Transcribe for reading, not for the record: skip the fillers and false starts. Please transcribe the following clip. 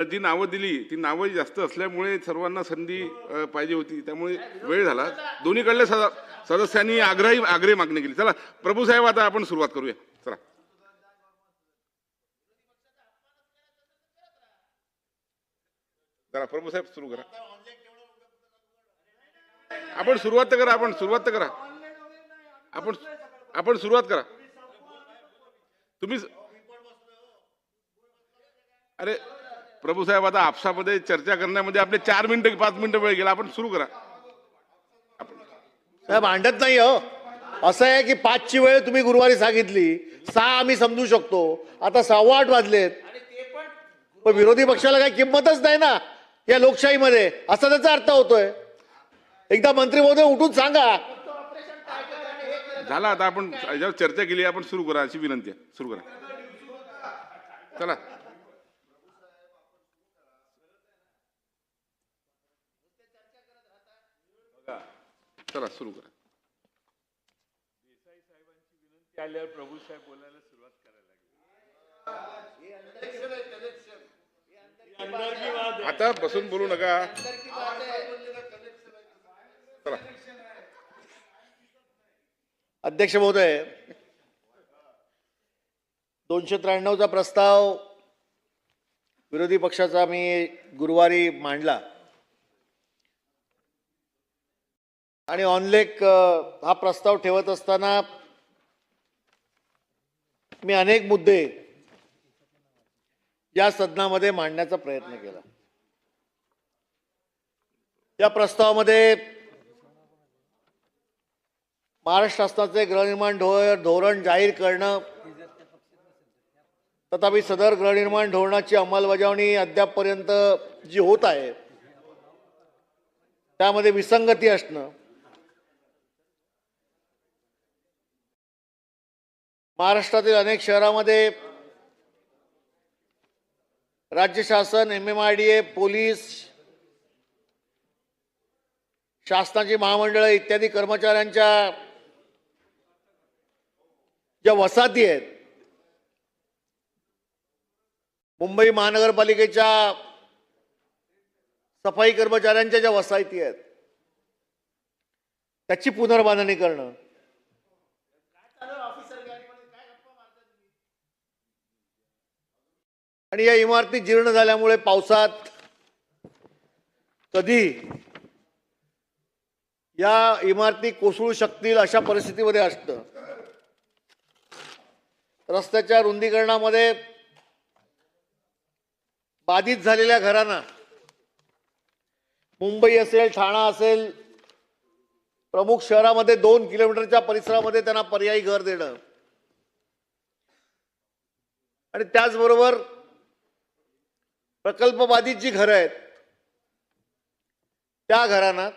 जी नावं दिली ती नावं जास्त असल्यामुळे सर्वांना संधी पाहिजे होती, त्यामुळे वेळ झाला. दोन्हीकडल्या सदस्यांनी आग्रही मागणी केली. चला प्रभू साहेब, आता आपण सुरुवात करूया. चला चला प्रभू साहेब सुरू करा. आपण सुरुवात तर करा. आपण सुरुवात करा. तुम्ही अरे प्रभू साहेब, आता आपसामध्ये चर्चा करण्यामध्ये आपले 4 मिनिटं 5 मिनिटं वेळ गेला. आपण सुरू करा. साहेब भांडत नाही हो. असं आहे की 5ची वेळ तुम्ही गुरुवारी सांगितली, 6 आम्ही समजू शकतो. आता 8:15 वाजलेत, पण विरोधी पक्षाला काही किंमतच नाही ना या लोकशाहीमध्ये, असा त्याचा अर्थ होतोय. एकदा मंत्री महोदय उठून सांगा. झाला. आता आपण याच्यावर चर्चा केली, आपण सुरू करा अशी विनंती आहे. सुरू करा. चला चला सुरू करा. आल्यावर प्रभू साहेब बोलायला सुरुवात करायला लागली. आता बसून बोलू नका. चला अध्यक्ष महोदय, 293चा प्रस्ताव विरोधी पक्षाचा मी गुरुवारी मांडला आणि ऑनलेक हा प्रस्ताव ठेवत असताना मी अनेक मुद्दे या सदनामध्ये मांडण्याचा प्रयत्न केला. या प्रस्तावामध्ये महाराष्ट्र शासनाचे गृहनिर्माण धोरण जाहीर करणं, तथापि सदर गृहनिर्माण धोरणाची अंमलबजावणी अद्यापपर्यंत जी होत आहे त्यामध्ये विसंगती असणं, महाराष्ट्रातील अनेक शहरांमध्ये राज्य शासन, MMRDA, पोलीस, शासनाची महामंडळं इत्यादी कर्मचाऱ्यांच्या ज्या वसाहती आहेत, मुंबई महानगरपालिकेच्या सफाई कर्मचाऱ्यांच्या ज्या वसाहती आहेत त्याची पुनर्बांधणी करणं, आणि या इमारती जीर्ण झाल्यामुळे पावसात कधी या इमारती कोसळू शकतील अशा परिस्थितीमध्ये असतं. रस्त्याच्या रुंदीकरणामध्ये बाधित झालेल्या घरांना मुंबई असेल, ठाणा असेल, प्रमुख शहरामध्ये 2 किलोमीटरच्या परिसरामध्ये त्यांना पर्यायी घर देणं, आणि त्याचबरोबर प्रकल्प बाधित जी घरं आहेत त्या घरांना